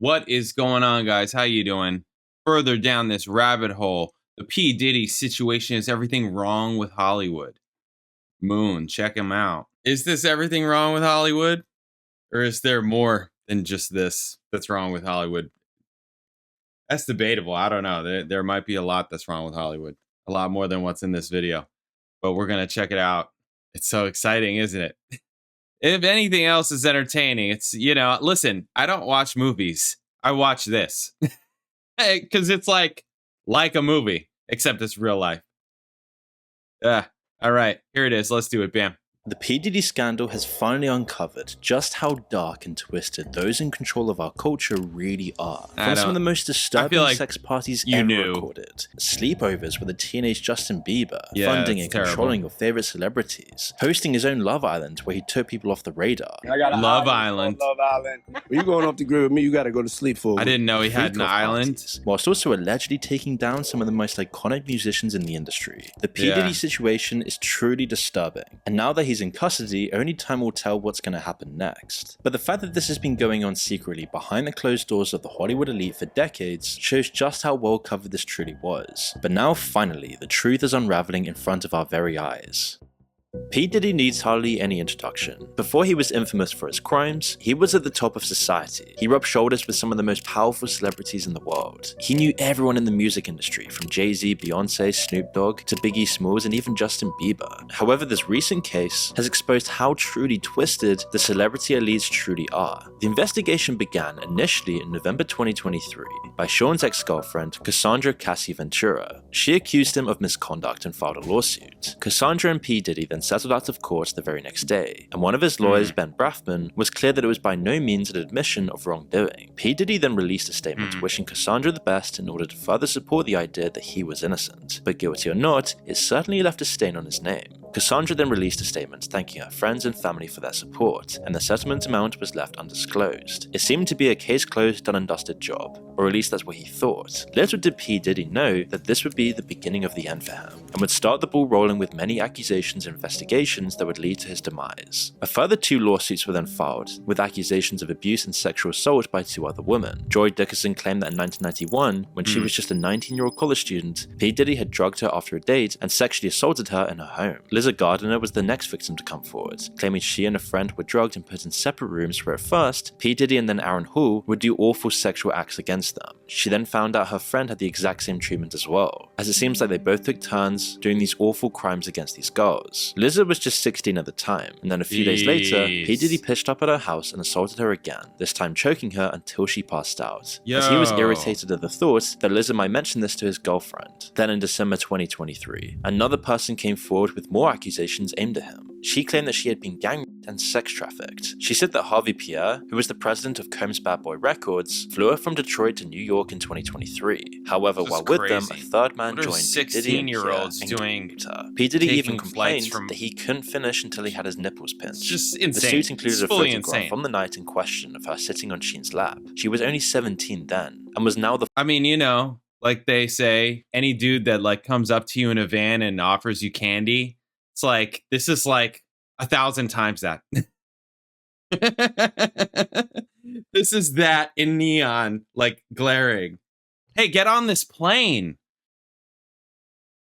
What is going on, guys? How you doing? Further down this rabbit hole, the P. Diddy situation. Is everything wrong with Hollywood? Moon, check him out. Is this everything wrong with Hollywood? Or is there more than just this that's wrong with Hollywood? That's debatable. I don't know. There might be a lot that's wrong with Hollywood. A lot more than what's in this video. But we're going to check it out. It's so exciting, isn't it? If anything else is entertaining, it's, listen, I don't watch movies. I watch this. Because it's like a movie, except it's real life. All right, here it is. Let's do it. Bam. The P. Diddy scandal has finally uncovered just how dark and twisted those in control of our culture really are. From some of the most disturbing sex parties ever recorded, sleepovers with a teenage Justin Bieber, funding and controlling your favorite celebrities, hosting his own Love Island where he took people off the radar. I got Love Island. When you going off the grid with me, you gotta go to sleep for. I didn't know he had an island. Whilst also allegedly taking down some of the most iconic musicians in the industry. The P. Diddy situation is truly disturbing, and now that he's in custody, only time will tell what's going to happen next. But the fact that this has been going on secretly behind the closed doors of the Hollywood elite for decades shows just how well covered this truly was. But now finally, the truth is unraveling in front of our very eyes. P. Diddy needs hardly any introduction. Before he was infamous for his crimes, he was at the top of society. He rubbed shoulders with some of the most powerful celebrities in the world. He knew everyone in the music industry, from Jay-Z, Beyonce, Snoop Dogg, to Biggie Smalls, and even Justin Bieber. However, this recent case has exposed how truly twisted the celebrity elites truly are. The investigation began initially in November 2023 by Sean's ex-girlfriend, Cassandra Cassie Ventura. She accused him of misconduct and filed a lawsuit. Cassandra and P. Diddy then settled out of court the very next day, and one of his lawyers, Ben Brafman, was clear that it was by no means an admission of wrongdoing. P. Diddy then released a statement wishing Cassandra the best in order to further support the idea that he was innocent, but guilty or not, it certainly left a stain on his name. Cassandra then released a statement thanking her friends and family for their support, and the settlement amount was left undisclosed. It seemed to be a case closed, done and dusted job, or at least that's what he thought. Little did P. Diddy know that this would be the beginning of the end for him, and would start the ball rolling with many accusations and investigations that would lead to his demise. A further 2 lawsuits were then filed, with accusations of abuse and sexual assault by 2 other women. Joy Dickerson claimed that in 1991, when she was just a 19-year-old college student, P. Diddy had drugged her after a date and sexually assaulted her in her home. Liza Gardner was the next victim to come forward, claiming she and a friend were drugged and put in separate rooms where at first, P. Diddy and then Aaron Hall would do awful sexual acts against them. She then found out her friend had the exact same treatment as well, as it seems like they both took turns doing these awful crimes against these girls. Liza was just 16 at the time, and then a few days later, P. Diddy pitched up at her house and assaulted her again, this time choking her until she passed out, as he was irritated at the thought that Liza might mention this to his girlfriend. Then in December 2023, another person came forward with more accusations aimed at him. She claimed that she had been gang raped and sex trafficked. She said that Harvey Pierre, who was the president of Combs Bad Boy Records, flew her from Detroit to New York in 2023. However, while with them, a third man joined Diddy and Pierre doing her. P. Diddy even complained that he couldn't finish until he had his nipples pinched. Just insane. The suit included a photograph from the night in question of her sitting on Sheen's lap. She was only 17 then, and was now the— I mean, like they say, any dude that comes up to you in a van and offers you candy, it's like, this is like 1,000 times that. This is that in neon, glaring. Hey, get on this plane.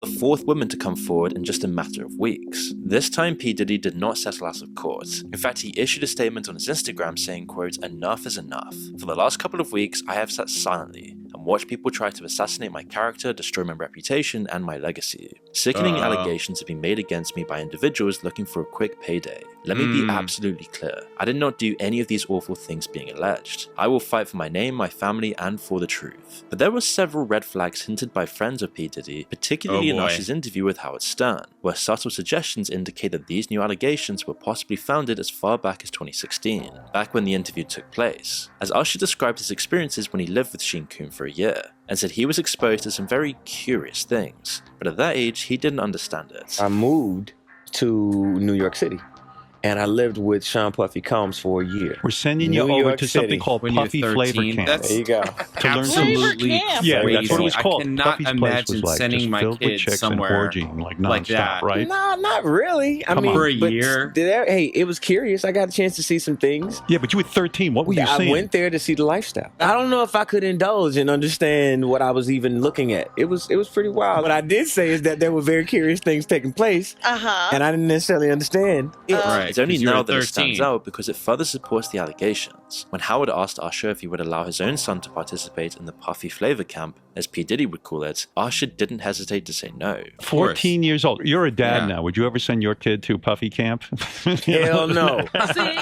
The 4th woman to come forward in just a matter of weeks. This time, P. Diddy did not settle out of court. In fact, he issued a statement on his Instagram saying, quote, "Enough is enough. For the last couple of weeks, I have sat silently and watched people try to assassinate my character, destroy my reputation, and my legacy. Sickening allegations have been made against me by individuals looking for a quick payday. Let me be absolutely clear. I did not do any of these awful things being alleged. I will fight for my name, my family, and for the truth." But there were several red flags hinted by friends of P. Diddy, particularly in Usher's interview with Howard Stern, where subtle suggestions indicate that these new allegations were possibly founded as far back as 2016, back when the interview took place, as Usher described his experiences when he lived with Sheen Coon for a year, and said he was exposed to some very curious things, but at that age he didn't understand it. I moved to New York City, and I lived with Sean Puffy Combs for a year. We're sending you New over York to City. something called When you're Puffy 13, Flavor Camp. that's- There you go. To learn some Absolutely Camp. Yeah, crazy. that's what it was called. I cannot Puffy's place imagine was like sending just my filled with kids chicks and somewhere orgying like like nonstop, that. right? No, not really. I Come mean, on. For a but year? hey, it was curious. I got a chance to see some things. Yeah, but you were 13. What were you I saying? went there to see the lifestyle. I don't know if I could indulge and understand what I was even looking at. It was pretty wild. What I did say is that there were very curious things taking place, and I didn't necessarily understand it. Right, It's only 'cause you were now that it stands 13. out because it further supports the allegations. When Howard asked Usher if he would allow his own son to participate in the Puffy Flavor Camp, as P. Diddy would call it, Usher didn't hesitate to say no. 14 years old. You're a dad Yeah. now. Would you ever send your kid to Puffy Camp? Hell no.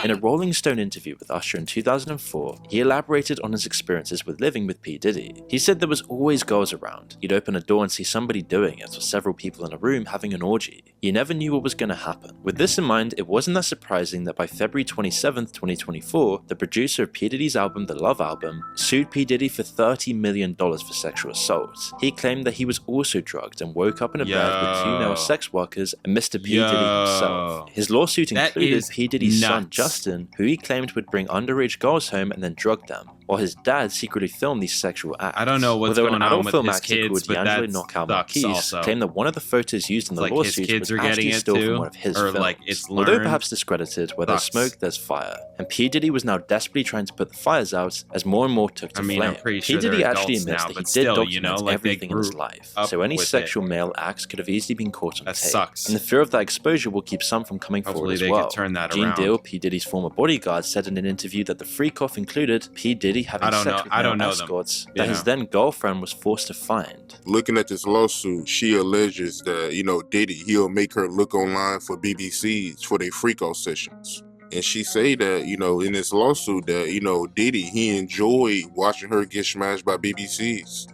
In a Rolling Stone interview with Usher in 2004, he elaborated on his experiences with living with P. Diddy. He said there was always girls around. You'd open a door and see somebody doing it, or several people in a room having an orgy. You never knew what was going to happen. With this in mind, it wasn't that surprising that by February 27th, 2024, the producer of P. Diddy's album, The Love Album, sued P. Diddy for $30 million for sexual assault. He claimed that he was also drugged and woke up in a bed with two male sex workers and Mr. P. Diddy himself. His lawsuit That included is P. Diddy's son, nuts. Justin, who he claimed would bring underage girls home and then drug them, while his dad secretly filmed these sexual acts. I don't know what's Although going an on adult with film his actor kids, called but D'Angelo that Knockout sucks Marquise also. claimed that one of the photos used in the Like his lawsuit kids was are getting actually it still too? from one of his Or films. like it's Although learned? perhaps discredited, where there's Sucks. smoke, there's fire. And P. Diddy was now desperately trying to put the fires out as more and more took to I mean, flame. I'm pretty P. sure Diddy they're actually adults admits now, that he but did still, document you know, like they everything in his grew life. up So any with sexual it. male acts could have easily been caught on That tape. sucks. And the fear of that exposure will keep some from coming forward Hopefully as they well. could turn that Gene around. Deal, P. Diddy's former bodyguard, said in an interview that the freak-off included P. Diddy having I don't sex know- with I don't male know them, escorts you that his know. then girlfriend was forced to find. Looking at this lawsuit, she alleges that, Diddy, he'll make her look online for BBCs for their freak-off sessions. And she say that, in this lawsuit that, Diddy, he enjoyed watching her get smashed by BBCs.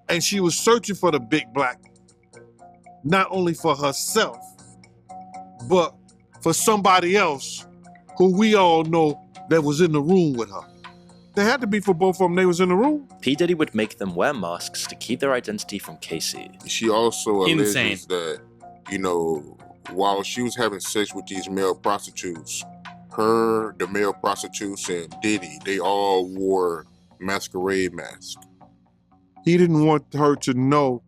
And she was searching for the big black, not only for herself, but for somebody else who we all know that was in the room with her. They had to be for both of them. They was in the room. P. Diddy would make them wear masks to keep their identity from Casey. She also alleges Insane. that, while she was having sex with these male prostitutes, the male prostitutes, and Diddy, they all wore masquerade masks. He didn't want her to know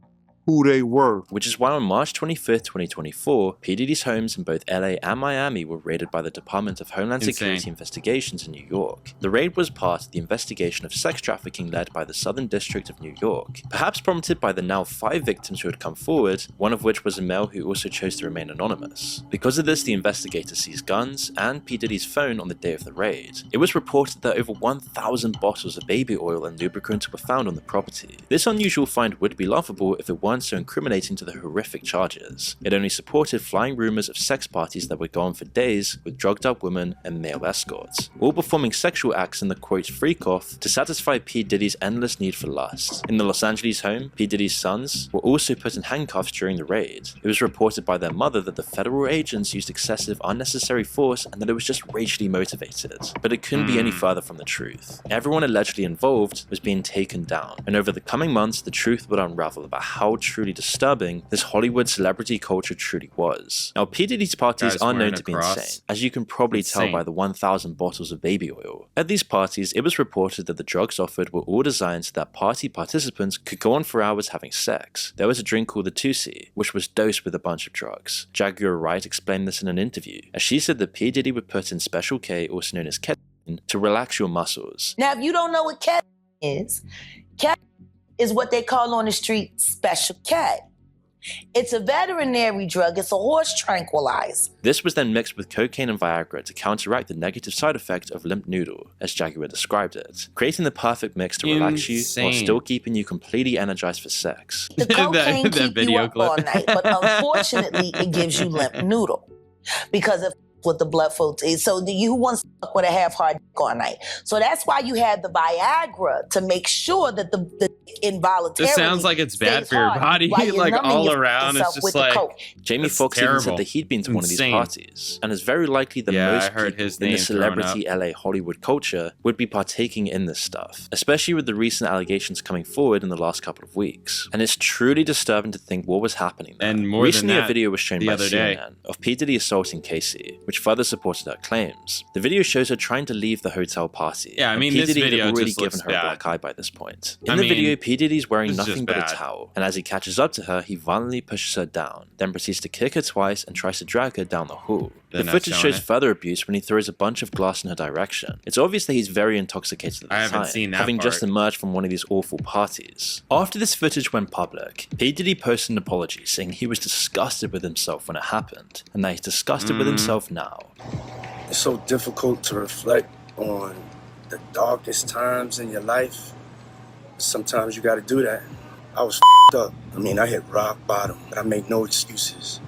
who they were. Which is why on March 25th, 2024, P. Diddy's homes in both LA and Miami were raided by the Department of Homeland Insane. Security Investigations in New York. The raid was part of the investigation of sex trafficking led by the Southern District of New York, perhaps prompted by the now 5 victims who had come forward, one of which was a male who also chose to remain anonymous. Because of this, the investigators seized guns and P. Diddy's phone on the day of the raid. It was reported that over 1,000 bottles of baby oil and lubricant were found on the property. This unusual find would be laughable if it weren't so incriminating to the horrific charges. It only supported flying rumors of sex parties that would go on for days with drugged up women and male escorts, all performing sexual acts in the quote freak-off to satisfy P. Diddy's endless need for lust. In the Los Angeles home, P. Diddy's sons were also put in handcuffs during the raid. It was reported by their mother that the federal agents used excessive unnecessary force and that it was just racially motivated. But it couldn't be any further from the truth. Everyone allegedly involved was being taken down, and over the coming months the truth would unravel about how truly disturbing this Hollywood celebrity culture truly was. Now, P. Diddy's parties Guys are known wearing to a be cross. insane, as you can probably tell Insane. by the 1,000 bottles of baby oil. At these parties, it was reported that the drugs offered were all designed so that party participants could go on for hours having sex. There was a drink called the 2C, which was dosed with a bunch of drugs. Jaguar Wright explained this in an interview, as she said that P. Diddy would put in Special K, also known as ketamine, to relax your muscles. Now, if you don't know what ketamine is what they call on the street Special K. It's a veterinary drug. It's a horse tranquilizer. This was then mixed with cocaine and Viagra to counteract the negative side effect of limp noodle, as Jaguar described it, creating the perfect mix to relax you while Insane. still keeping you completely energized for sex. The cocaine that keep you video up clip. all night, but unfortunately, it gives you limp noodle because of what the blood flow is. So you want to fuck with a half-hard dick all night. So that's why you have the Viagra to make sure that the involuntarily This sounds like it's bad stays for your hard body, while you're like numbing all your around. It's yourself just with the like coke. Jamie That's Foxx even said terrible. that he'd been to one of these Insane. parties, and is very likely that Yeah, I most heard people his in the name thrown celebrity LA Hollywood culture would be partaking in this stuff, especially with the recent allegations coming forward in the last couple of weeks. And it's truly disturbing to think what was happening there. And more Recently, than a that, video was shown the by other day. CNN of P. Diddy assaulting Casey, which which further supported her claims. The video shows her trying to leave the hotel party. Yeah, I mean, P. this Diddy video had already just looks given her a bad. black eye by this point. In the video, P. Diddy's wearing this is nothing just but a bad. towel, and as he catches up to her, he violently pushes her down, then proceeds to kick her twice and tries to drag her down the hall. They're The not footage showing shows it. further abuse when he throws a bunch of glass in her direction. It's obvious that he's very intoxicated at the I haven't time, seen that having just part. emerged from one of these awful parties. After this footage went public, P. Diddy posted an apology saying he was disgusted with himself when it happened, and that he's disgusted with himself now. It's so difficult to reflect on the darkest times in your life. Sometimes you gotta do that. I was up. I mean, I hit rock bottom, but I make no excuses.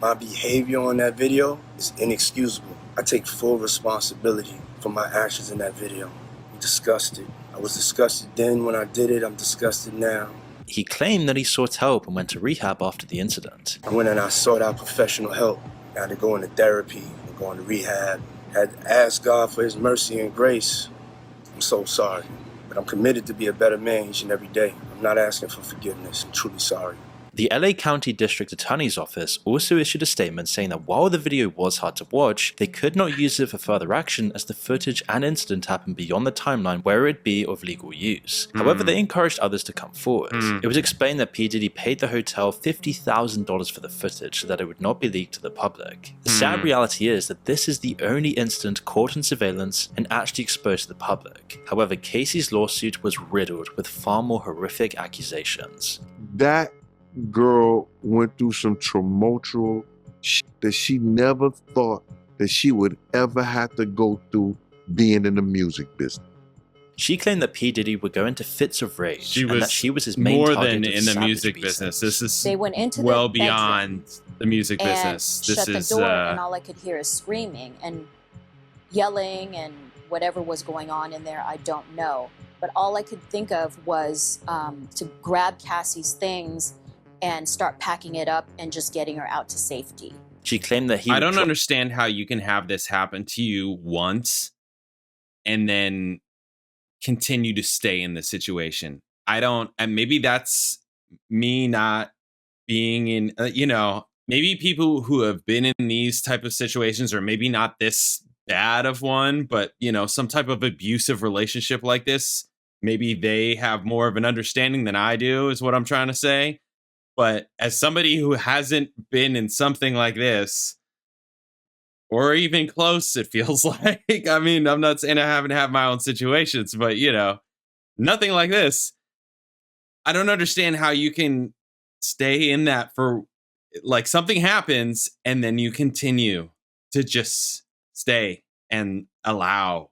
My behavior on that video is inexcusable. I take full responsibility for my actions in that video. I'm disgusted. I was disgusted then when I did it. I'm disgusted now. He claimed that he sought help and went to rehab after the incident. I went and I sought out professional help. I had to go into therapy and go into rehab. Had to ask God for his mercy and grace. I'm so sorry, but I'm committed to be a better man each and every day. I'm not asking for forgiveness. I'm truly sorry. The LA County District Attorney's Office also issued a statement saying that while the video was hard to watch, they could not use it for further action as the footage and incident happened beyond the timeline where it would be of legal use. However, they encouraged others to come forward. It was explained that P. Diddy paid the hotel $50,000 for the footage so that it would not be leaked to the public. The sad reality is that this is the only incident caught on surveillance and actually exposed to the public. However, Casey's lawsuit was riddled with far more horrific accusations. That girl went through some tumultuous shit that she never thought that she would ever have to go through being in the music business. She claimed that P. Diddy would go into fits of rage and that she was his main more target than of in the savage music reasons. business. This is They went into well the bedroom beyond the music and business. This shut is the door, and all I could hear is screaming and yelling and whatever was going on in there, I don't know. But all I could think of was to grab Cassie's things and start packing it up and just getting her out to safety. She claimed that he I would don't drop- understand how you can have this happen to you once and then continue to stay in the situation. I don't, and maybe that's me not being in, maybe people who have been in these type of situations, or maybe not this bad of one, but some type of abusive relationship like this, maybe they have more of an understanding than I do, is what I'm trying to say. But as somebody who hasn't been in something like this, or even close, it feels like, I mean, I'm not saying I haven't had my own situations, but nothing like this. I don't understand how you can stay in that for, like, something happens and then you continue to just stay and allow.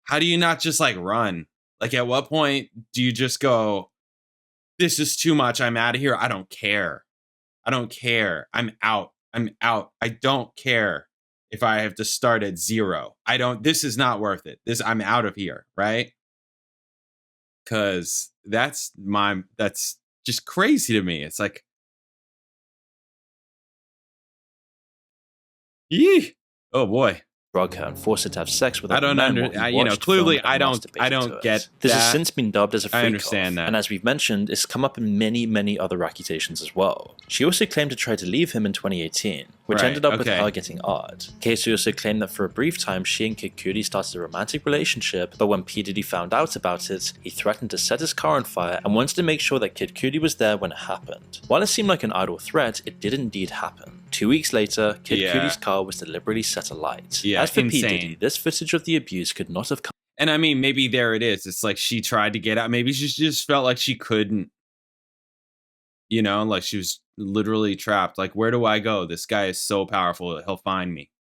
How do you not just like run? Like, at what point do you just go, this is too much, I'm out of here, I don't care. I don't care. I'm out. I don't care if I have to start at zero. This is not worth it. I'm out of here, right? Cause that's just crazy to me. It's like, yee. Oh boy. drug her and force her to have sex with her. I don't clearly I don't get this that. has since been dubbed as a freak I understand that. And as we've mentioned, it's come up in many other accusations as well. She also claimed to try to leave him in 2018, which Right, ended up with okay. her getting art. Casey also claimed that for a brief time she and Kid Cudi started a romantic relationship, but when P. Diddy found out about it, he threatened to set his car on fire and wanted to make sure that Kid Cudi was there when it happened. While it seemed like an idle threat, it did indeed happen. 2 weeks later, Kid Yeah. Cudi's car was deliberately set alight. Yeah, As for P. insane. Diddy, this footage of the abuse could not have come. And I mean, maybe there it is. It's like she tried to get out. Maybe she just felt like she couldn't. Like she was literally trapped. Like, where do I go? This guy is so powerful. He'll find me.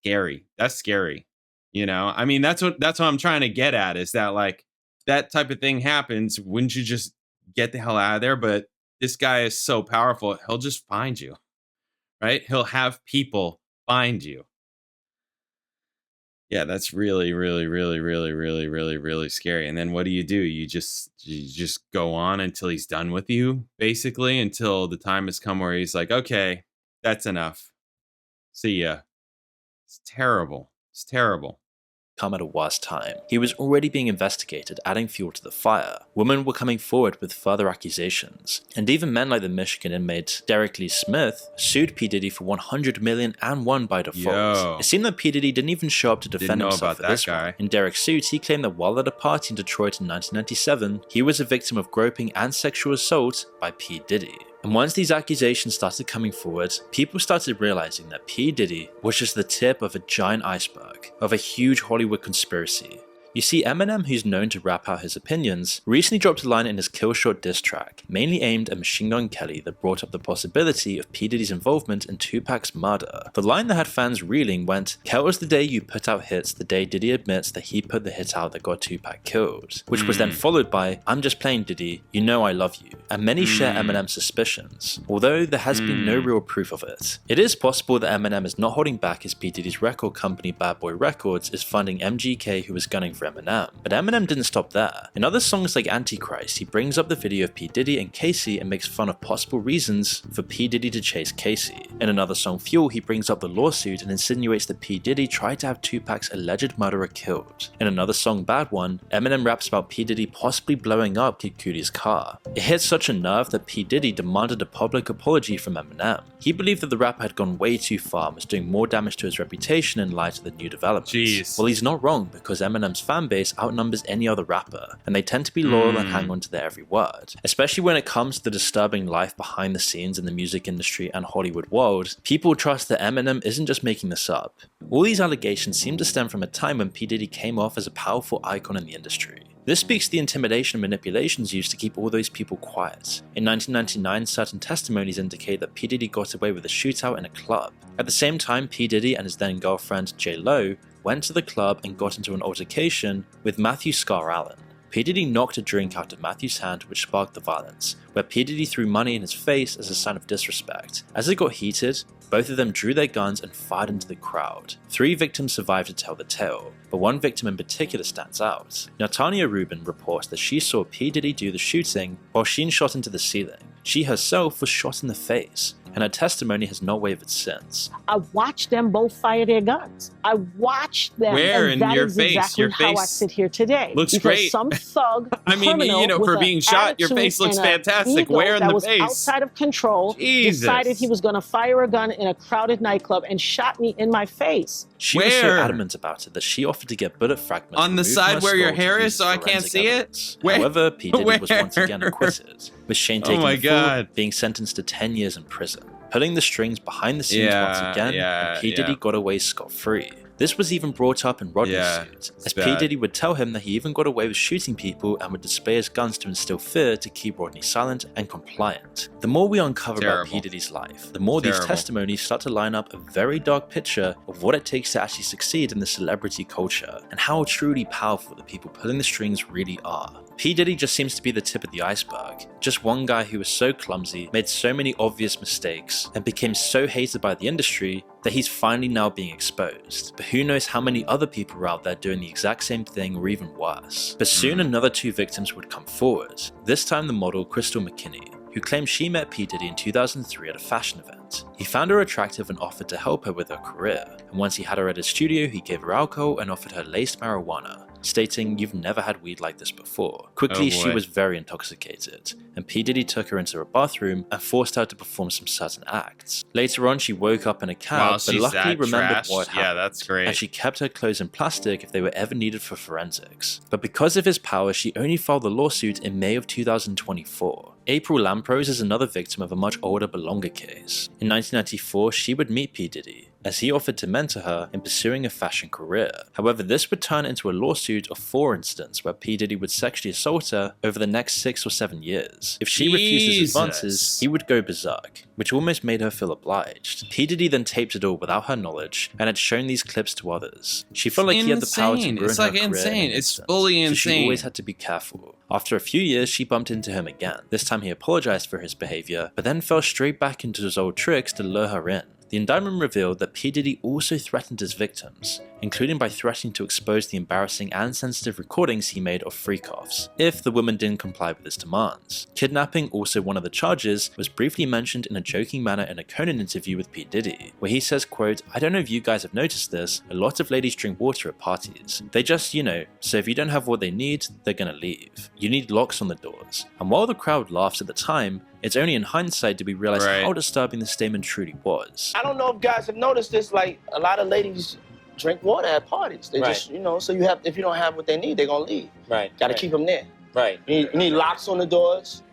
Scary. That's scary. I mean, that's what I'm trying to get at, is that, like, that type of thing happens. Wouldn't you just get the hell out of there? But this guy is so powerful. He'll just find you, right? He'll have people find you. Yeah, that's really, really, really, really, really, really, really scary. And then what do? You just go on until he's done with you, basically, until the time has come where he's like, okay, that's enough. See ya. It's terrible. It's terrible. come at a worse time. He was already being investigated, adding fuel to the fire. Women were coming forward with further accusations, and even men like the Michigan inmate Derek Lee Smith sued P. Diddy for $100 million and won by default. It seemed that P. Diddy didn't even show up to defend himself for this one. In Derek's suit, he claimed that while at a party in Detroit in 1997, he was a victim of groping and sexual assault by P. Diddy. And once these accusations started coming forward, people started realizing that P. Diddy was just the tip of a giant iceberg, of a huge Hollywood conspiracy. You see, Eminem, who's known to rap out his opinions, recently dropped a line in his Kill Shot diss track, mainly aimed at Machine Gun Kelly, that brought up the possibility of P. Diddy's involvement in Tupac's murder. The line that had fans reeling went, "Kill was the day you put out hits, the day Diddy admits that he put the hit out that got Tupac killed," which was then followed by, "I'm just playing Diddy, you know I love you," and many share Eminem's suspicions, although there has been no real proof of it. It is possible that Eminem is not holding back as P. Diddy's record company Bad Boy Records is funding MGK, who was gunning for Eminem. But Eminem didn't stop there. In other songs like Antichrist, he brings up the video of P. Diddy and Casey and makes fun of possible reasons for P. Diddy to chase Casey. In another song, Fuel, he brings up the lawsuit and insinuates that P. Diddy tried to have Tupac's alleged murderer killed. In another song, Bad One, Eminem raps about P. Diddy possibly blowing up Kid Cudi's car. It hit such a nerve that P. Diddy demanded a public apology from Eminem. He believed that the rapper had gone way too far and was doing more damage to his reputation in light of the new developments. Well, he's not wrong, because Eminem's fanbase outnumbers any other rapper, and they tend to be loyal and hang on to their every word. Especially when it comes to the disturbing life behind the scenes in the music industry and Hollywood world, people trust that Eminem isn't just making this up. All these allegations seem to stem from a time when P. Diddy came off as a powerful icon in the industry. This speaks to the intimidation and manipulations used to keep all those people quiet. In 1999, certain testimonies indicate that P. Diddy got away with a shootout in a club. At the same time, P. Diddy and his then girlfriend J. Lo went to the club and got into an altercation with Matthew Scar Allen. P. Diddy knocked a drink out of Matthew's hand, which sparked the violence, where P. Diddy threw money in his face as a sign of disrespect. As it got heated, both of them drew their guns and fired into the crowd. 3 victims survived to tell the tale, but one victim in particular stands out. Now, Tanya Rubin reports that she saw P. Diddy do the shooting while she shot into the ceiling. She herself was shot in the face, and her testimony has not wavered since. I watched them both fire their guns. I watched them. Where and in that your is face? exactly Your how I face sit here today. looks because great. Some thug I mean, you know, for being shot, your face looks fantastic. Where in the was face? Outside of control, Jesus. decided he was going to fire a gun in a crowded nightclub and shot me in my face. She was so adamant about it that she offered to get bullet fragments on the removed side from her where your skull to hair use is, so I can't forensic see evidence. it. Where? However, P. Diddy was once again acquitted, with Shane taking the fall, being sentenced to 10 years in prison. Pulling the strings behind the scenes once again, and P. Diddy got away scot-free. This was even brought up in Rodney's suit, as P. Diddy would tell him that he even got away with shooting people and would display his guns to instill fear to keep Rodney silent and compliant. The more we uncover about P. Diddy's life, the more these testimonies start to line up a very dark picture of what it takes to actually succeed in the celebrity culture, and how truly powerful the people pulling the strings really are. P. Diddy just seems to be the tip of the iceberg. Just one guy who was so clumsy, made so many obvious mistakes, and became so hated by the industry that he's finally now being exposed. But who knows how many other people are out there doing the exact same thing or even worse. But soon another 2 victims would come forward. This time the model Crystal McKinney, who claimed she met P. Diddy in 2003 at a fashion event. He found her attractive and offered to help her with her career. And once he had her at his studio, he gave her alcohol and offered her laced marijuana, stating, "You've never had weed like this before." Quickly, she was very intoxicated, and P. Diddy took her into her bathroom and forced her to perform some certain acts. Later on, she woke up in a cab, but luckily remembered what happened. Yeah, that's great. And she kept her clothes in plastic if they were ever needed for forensics. But because of his power, she only filed the lawsuit in May of 2024. April Lamprose is another victim of a much older but longer case. In 1994, she would meet P. Diddy, as he offered to mentor her in pursuing a fashion career. However, this would turn into a lawsuit of 4 incidents where P. Diddy would sexually assault her over the next 6 or 7 years. If she refused his advances, he would go berserk, which almost made her feel obliged. P. Diddy then taped it all without her knowledge and had shown these clips to others. She felt like he had the power to ruin her career. It's fully insane. So she always had to be careful. After a few years, she bumped into him again. This time he apologized for his behavior, but then fell straight back into his old tricks to lure her in. The indictment revealed that P. Diddy also threatened his victims, including by threatening to expose the embarrassing and sensitive recordings he made of freak-offs, if the woman didn't comply with his demands. Kidnapping, also one of the charges, was briefly mentioned in a joking manner in a Conan interview with P. Diddy, where he says, quote, "I don't know if you guys have noticed this, a lot of ladies drink water at parties. They just, so if you don't have what they need, they're gonna leave. You need locks on the doors." And while the crowd laughs at the time, it's only in hindsight did we realize how disturbing the statement truly was. I don't know if guys have noticed this, like a lot of ladies drink water at parties. They just, so if you don't have what they need, they're gonna leave. Gotta keep them there. You need locks on the doors.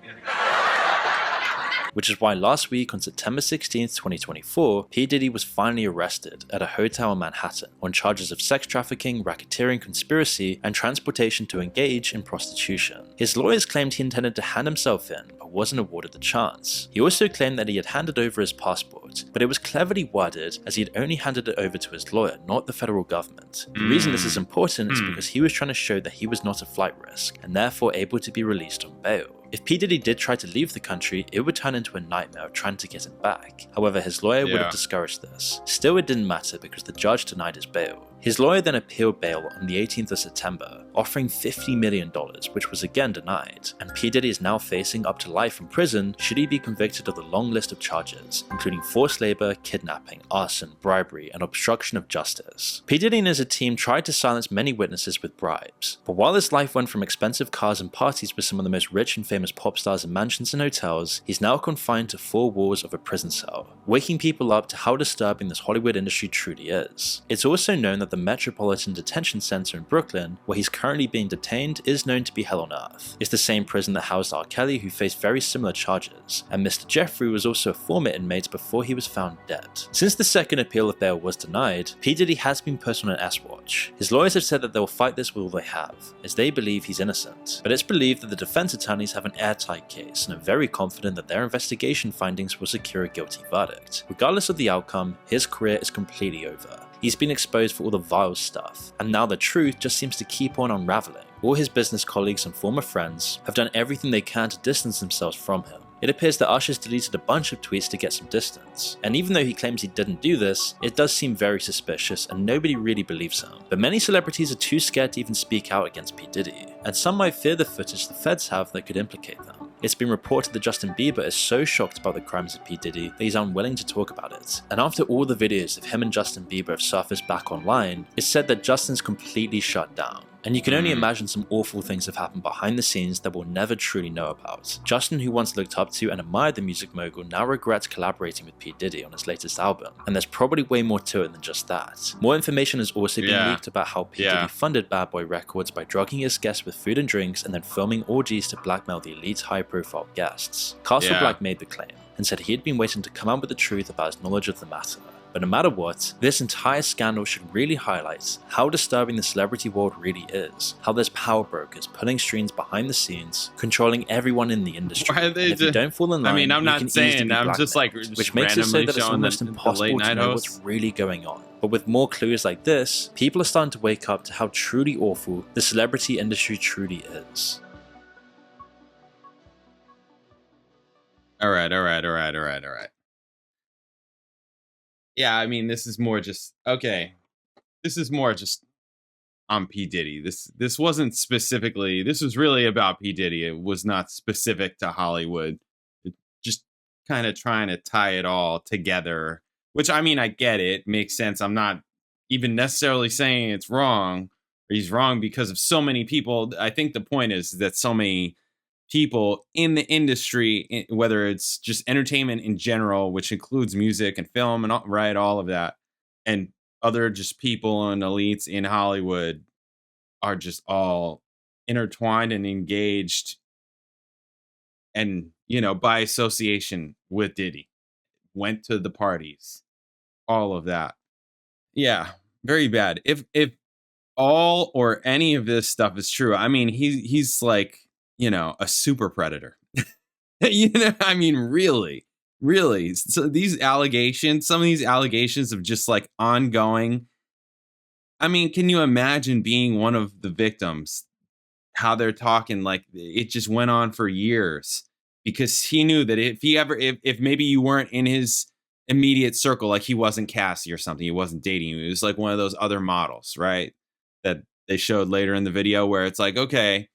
Which is why last week on September 16th, 2024, P. Diddy was finally arrested at a hotel in Manhattan on charges of sex trafficking, racketeering, conspiracy, and transportation to engage in prostitution. His lawyers claimed he intended to hand himself in, but wasn't awarded the chance. He also claimed that he had handed over his passport, but it was cleverly worded as he had only handed it over to his lawyer, not the federal government. The reason this is important is because he was trying to show that he was not a flight risk, and therefore able to be released on bail. If P. Diddy did try to leave the country, it would turn into a nightmare of trying to get him back. However, his lawyer would have discouraged this. Still, it didn't matter because the judge denied his bail. His lawyer then appealed bail on the 18th of September, offering $50 million, which was again denied, and P. Diddy is now facing up to life in prison should he be convicted of the long list of charges, including forced labor, kidnapping, arson, bribery, and obstruction of justice. P. Diddy and his team tried to silence many witnesses with bribes, but while his life went from expensive cars and parties with some of the most rich and famous pop stars in mansions and hotels, he's now confined to 4 walls of a prison cell, waking people up to how disturbing this Hollywood industry truly is. It's also known that the Metropolitan Detention Center in Brooklyn, where he's currently being detained, is known to be hell on earth. It's the same prison that housed R. Kelly, who faced very similar charges, and Mr. Jeffrey was also a former inmate before he was found dead. Since the second appeal of bail was denied, P. Diddy has been put on an S-Watch. His lawyers have said that they will fight this with all they have, as they believe he's innocent, but it's believed that the defense attorneys have an airtight case and are very confident that their investigation findings will secure a guilty verdict. Regardless of the outcome, his career is completely over. He's been exposed for all the vile stuff, and now the truth just seems to keep on unraveling. All his business colleagues and former friends have done everything they can to distance themselves from him. It appears that Usher's deleted a bunch of tweets to get some distance, and even though he claims he didn't do this, it does seem very suspicious and nobody really believes him. But many celebrities are too scared to even speak out against P. Diddy, and some might fear the footage the feds have that could implicate them. It's been reported that Justin Bieber is so shocked about the crimes of P. Diddy that he's unwilling to talk about it. And after all the videos of him and Justin Bieber have surfaced back online, it's said that Justin's completely shut down. And you can only imagine some awful things have happened behind the scenes that we'll never truly know about. Justin, who once looked up to and admired the music mogul, now regrets collaborating with P. Diddy on his latest album. And there's probably way more to it than just that. More information has also been leaked about how P. Diddy funded Bad Boy Records by drugging his guests with food and drinks and then filming orgies to blackmail the elite's high-profile guests. Castle Black made the claim and said he had been waiting to come out with the truth about his knowledge of the matter. But no matter what, this entire scandal should really highlight how disturbing the celebrity world really is, how there's power brokers pulling strings behind the scenes, controlling everyone in the industry. And if you don't fall in line, I mean, I'm not saying, I'm just like, which makes it so that it's almost impossible to know what's really going on. But with more clues like this, people are starting to wake up to how truly awful the celebrity industry truly is. All right. Yeah, I mean, this is more just on P. Diddy. This wasn't specifically, this was really about P. Diddy. It was not specific to Hollywood. It just kind of trying to tie it all together, which, I mean, I get it, makes sense. I'm not even necessarily saying it's wrong or he's wrong because of so many people. I think the point is that so many people in the industry, whether it's just entertainment in general, which includes music and film and all of that, and other just people and elites in Hollywood are just all intertwined and engaged and, by association with Diddy, went to the parties, all of that. Yeah, very bad. If all or any of this stuff is true, I mean, he's like, a super predator. I mean, really. So these allegations, some of these allegations of just like ongoing. I mean, can you imagine being one of the victims? How they're talking like it just went on for years because he knew that if maybe you weren't in his immediate circle. Like he wasn't Cassie or something. He wasn't dating you. He was like one of those other models, right? That they showed later in the video where it's like, okay,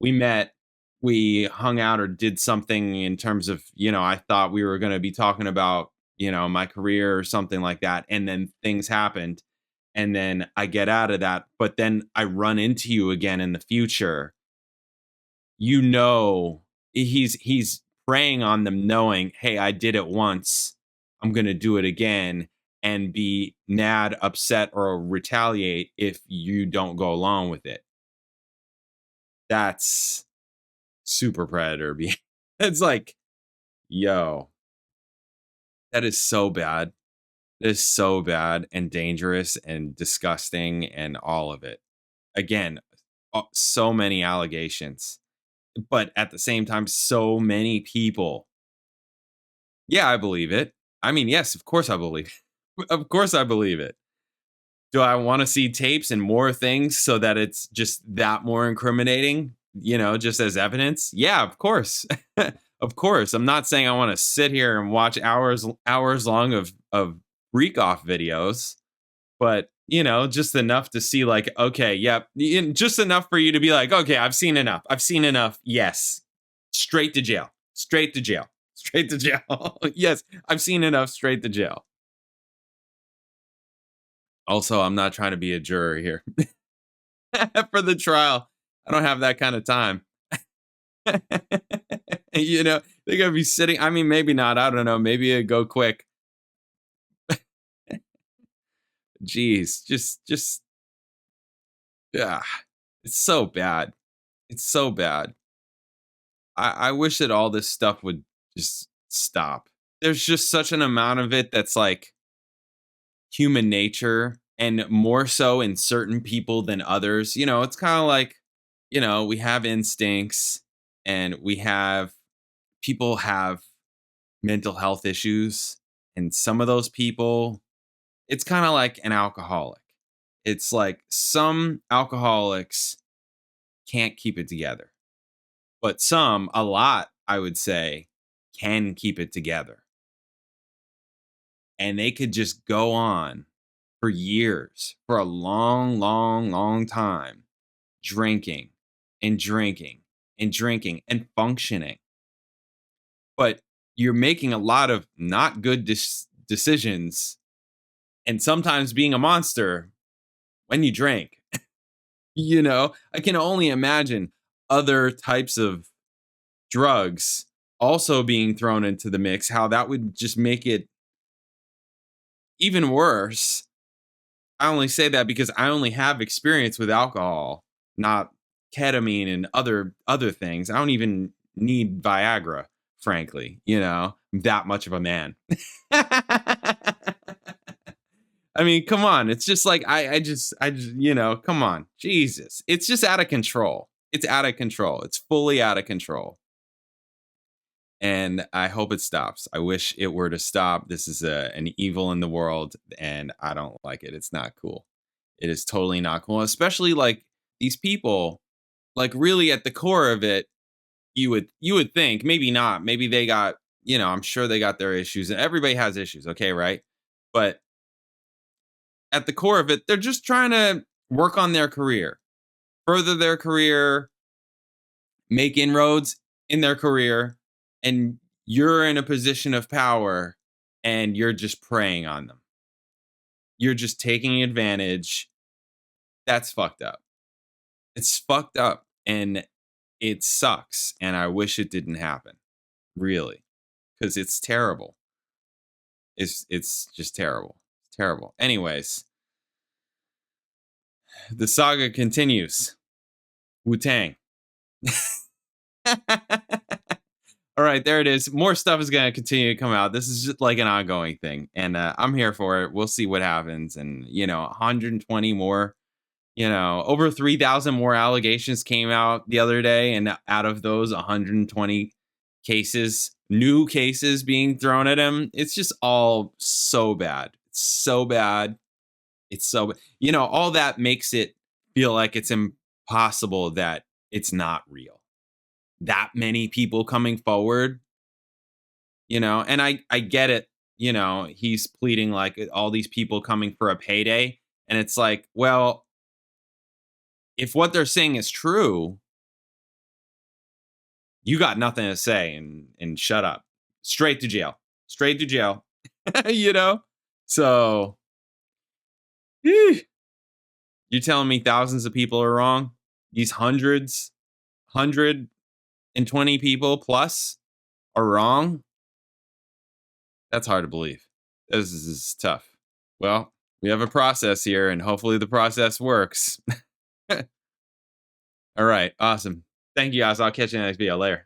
we met, we hung out or did something in terms of, I thought we were going to be talking about, my career or something like that. And then things happened. And then I get out of that. But then I run into you again in the future. He's preying on them knowing, hey, I did it once. I'm going to do it again and be mad, upset, or retaliate if you don't go along with it. That's super predator. It's like, yo, that is so bad. It is so bad and dangerous and disgusting and all of it. Again, so many allegations, but at the same time, so many people. Yeah, I believe it. I mean, yes, of course I believe it. Of course I believe it. Do I want to see tapes and more things so that it's just that more incriminating, just as evidence? Yeah, of course. Of course. I'm not saying I want to sit here and watch hours long of freak off videos, but just enough to see like, okay, yep, just enough for you to be like, okay, I've seen enough. Yes. Straight to jail. Yes, I've seen enough. Straight to jail. Also, I'm not trying to be a juror here for the trial. I don't have that kind of time. They're going to be sitting. I mean, maybe not. I don't know. Maybe it'd go quick. Jeez, just, yeah, it's so bad. It's so bad. I wish that all this stuff would just stop. There's just such an amount of it that's like human nature, and more so in certain people than others. It's kind of like, we have instincts, and people have mental health issues, and some of those people, it's kind of like an alcoholic. It's like some alcoholics can't keep it together, but a lot, I would say, can keep it together. And they could just go on for years, for a long, long, long time, drinking and functioning. But you're making a lot of not good decisions, and sometimes being a monster when you drink. I can only imagine other types of drugs also being thrown into the mix, how that would just make it even worse. I only say that because I only have experience with alcohol, not ketamine and other things. I don't even need Viagra, frankly, I'm that much of a man. I mean, come on. It's just like, I just, come on. Jesus. It's just out of control. It's out of control. It's fully out of control. And I hope it stops. I wish it were to stop. This is an evil in the world, and I don't like it. It's not cool. It is totally not cool. Especially like these people, like really at the core of it, you would think, maybe not. Maybe they got, I'm sure they got their issues, and everybody has issues. Okay. Right. But at the core of it, they're just trying to work on their career, further their career, make inroads in their career. And you're in a position of power, and you're just preying on them. You're just taking advantage. That's fucked up. It's fucked up, and it sucks. And I wish it didn't happen, really, because it's terrible. It's just terrible. It's terrible. Anyways, the saga continues. Wu-Tang. All right, there it is. More stuff is going to continue to come out. This is just like an ongoing thing, and I'm here for it. We'll see what happens. And 120 more, over 3,000 more allegations came out the other day, and out of those, 120 new cases being thrown at him. It's just all so bad. It's so bad. It's so, all that makes it feel like it's impossible that it's not real. That many people coming forward, and I get it. you know, he's pleading like all these people coming for a payday. And it's like, well, if what they're saying is true, you got nothing to say and shut up. Straight to jail. Straight to jail. You know? So, you're telling me thousands of people are wrong? These 120 people plus are wrong? That's hard to believe. This is tough. Well, we have a process here, and hopefully the process works. All right, awesome. Thank you, guys. I'll catch you in the next video. Later.